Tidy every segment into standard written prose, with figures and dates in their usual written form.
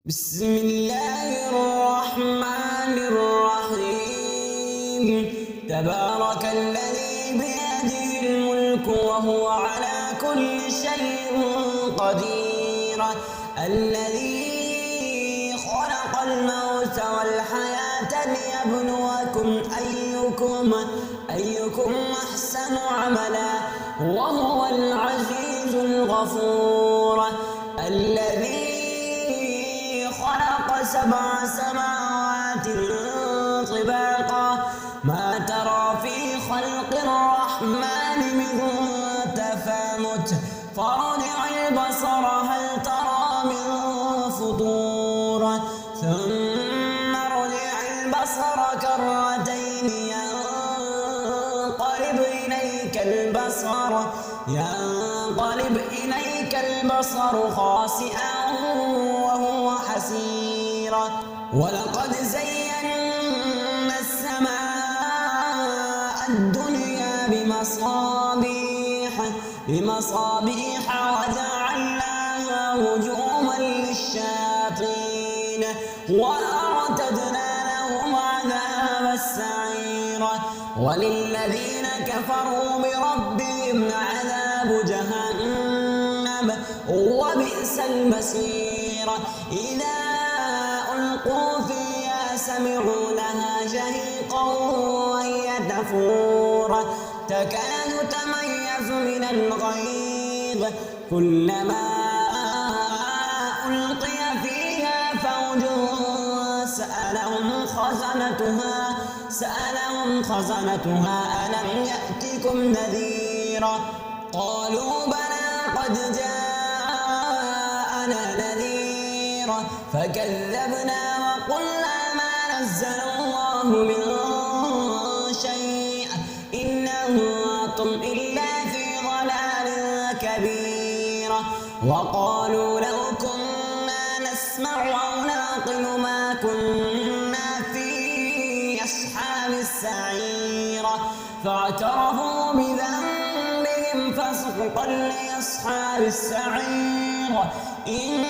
بسم الله الرحمن الرحيم. تبارك الذي بيده الملك وهو على كل شيء قدير. الذي خلق الموت والحياة ليبلوكم أيكم أحسن عملا وهو العزيز الغفور. الذي خلق 7 سماوات طباقا ما ترى في خلق الرحمن من تفاوت فارجع البصر هل ترى من فطور ثم ارجع البصر كرتين ينقلب إليك البصر خاسئا وهو حسير. ولقد زينا السماء الدنيا بمصابيح وجعلناها رجوما للشياطين وأعتدنا لهم عذاب السعير. وللذين كفروا بربهم عذاب جهنم وبئس المصير. إذا ألقوا فيها سمعوا لها شهيقا وهي تفور تكاد تميز من الغيظ كلما ألقي فيها فوج سألهم خزنتها ألم يأتكم نذير قالوا بلى قد جاءنا نذير فكذبنا وقلنا ما نزل الله من شيء إن أنتم إلا في ضلال كبير. وقالوا لو كنا نسمع أو نعقل ما كنا في أصحاب السعير فاعترفوا بذنبهم فسحقا لأصحاب السعير. إن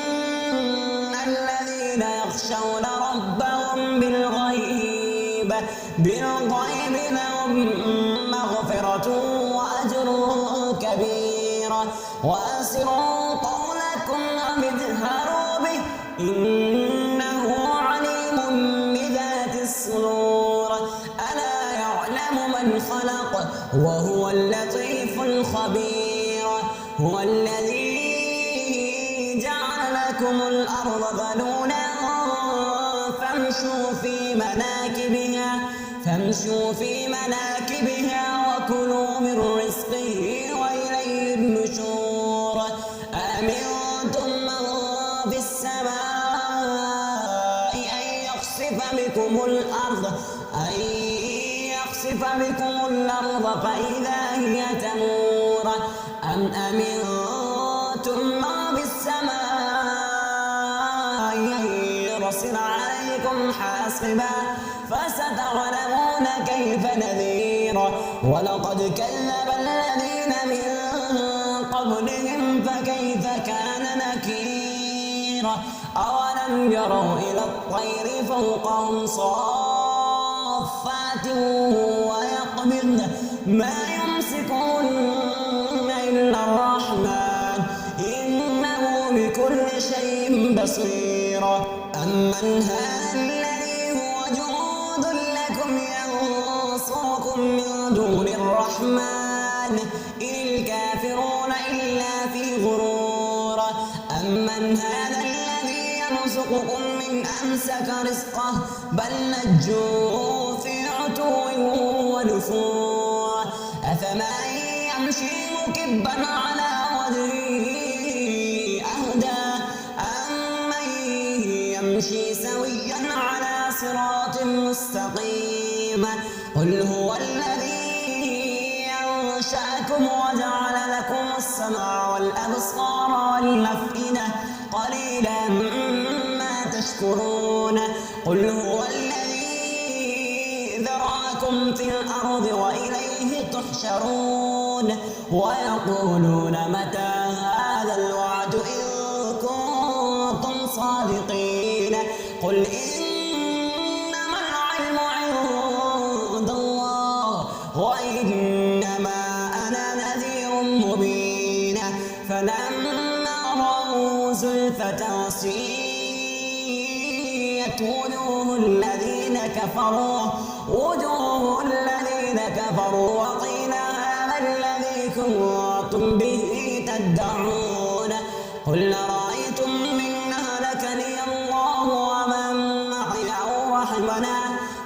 الذين يخشون ربهم بالغيب لهم مغفرة وأجر كبير. وأسروا قولكم أو اجهروا به إنه عليم بذات الصدور. ألا يعلم من خلق وهو اللطيف الخبير. هو الذي جعل لكم الأرض ذلولا فامشوا في مناكبها وكلوا من رزقه وإليه النشور. أأمنتم من في السماء أن يخسف بكم الأرض فإذا هي تمور أم أمنتم من في السماء أن يرسل عليكم حاصبا فستعلمون كيف نذير. ولقد كذب الذين من قبلهم فكيف كان نكير. أولم يروا إلى الطير فوقهم صافات ويقبضن ما يمسكون إلا الرحمن إنه بكل شيء بصير. أمن هذا الذي هو جند لكم ينصركم من دون الرحمن إن الكافرون إلا في غرور. أمن هذا الذي يرزقكم من أمسك رزقه بل لجوا في عتو ونفور. أفمن يمشي مكبا على وجهه أهدى أمن يمشي سويا على صراط مستقيم. قل هو الذي أنشأكم وجعل لكم السمع والأبصار والأفئدة قليلا ما تشكرون. قل هو الذي ذرأكم في الأرض وإليه تحشرون. ويقولون متى هذا الوعد إن كنتم صادقين. قل إنما العلم عند الله وإنما أنا نذير مبين فلما رأوا زلفة سيئت وجوه الذين كفروا وقيل هذا الذي كنتم به تدعون قل أرأيتم إن أهلكني الله ومن معي أو رحمنا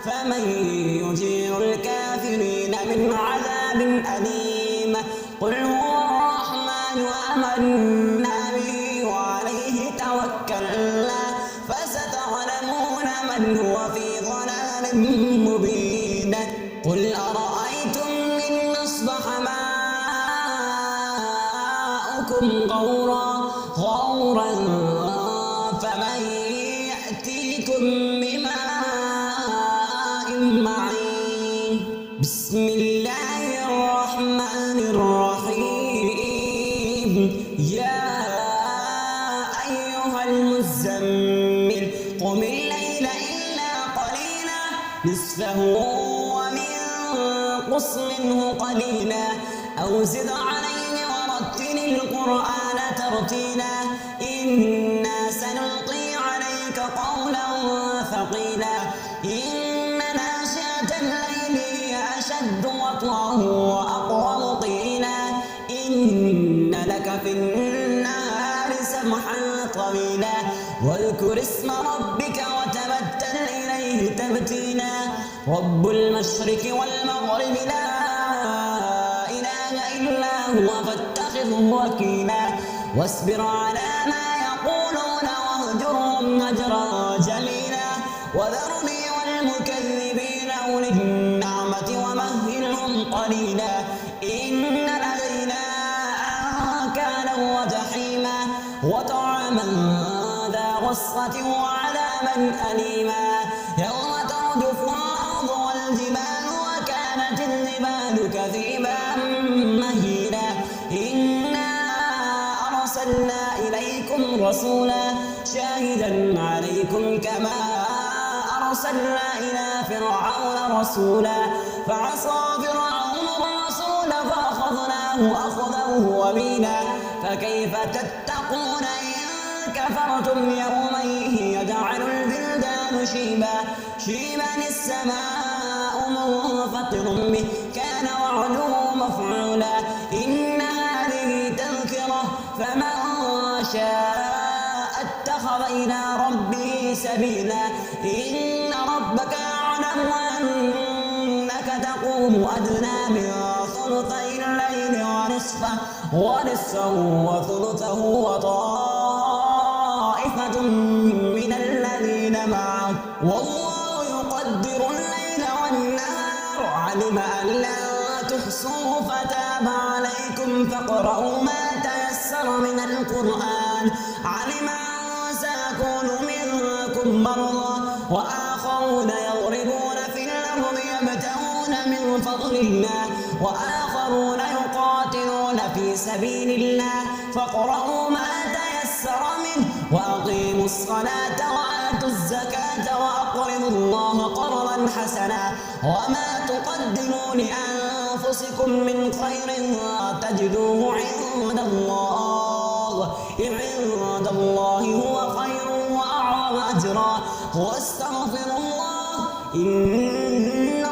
فمن يجير الكافرين من عذاب أليم قل هو الرحمن آمنا به وعليه توكلنا فستعلمون من هو في ضلال مبين قل أرأيتم إن أصبح ماؤكم غورا فمن يأتيكم بماء معين بسم الله الرحمن الرحيم يا أيها المزمل قم الليل إلا قليلا نصفه وانقص منه قليلا أو زد عليه ورتل القرآن ترتيلا إنا سنلقي عليك قولا ثقيلا إن ناشئة الليل هي أشد وطئا وأقوم قيلا إن لك في النهار سبحا طويلا واذكر اسم ربك وتبتل إليه تبتيلا رب المشرق والمغرب لا إله إلا هو فاتخذه وكيلا واصبر على ما يقولون واهجرهم هجرا جميلا وذرني والمكذبين أولي النعمة ومهلهم قليلا إن لدينا أنكالا وجحيما وطعاما ذا غصة وعذابا أليما يوم ترجف الأرض والجبال وكانت الجبال كثيبا مهيلا إنا أرسلنا إليكم رسولا شاهدا عليكم كما أرسلنا إلى فرعون رسولا فعصى فرعون الرسول فأخذناه أخذا وبيلا فكيف تتقون إن كفرتم يوما يجعل البلدان شيبا السماء منفطر به كان وعده مفعولا إن هذه تذكرة فمن شاء اتخذ إلى ربه سبيلا إن ربك يعلم أنك تقوم أدنى من ثلثي الليل ونصفه وثلثه وطائفة من الذين معك والله يقدر الليل والنهار علم أن لا تحصوا فتاب عليكم فاقرؤوا ما تيسر من القرآن علم أن سيكون منكم مرضى وآخرون يضربون في الأرض يبتغون من فضل الله وآخرون يقاتلون في سبيل الله فاقرؤوا ما تيسر منه وأقيموا الصلاة وآتوا الزكاة وأقرضوا الله قرضا حسنا وما تقدموا لأنفسكم من خير تجدوه عند الله هو خير وأعظم أجرا واستغفروا الله إن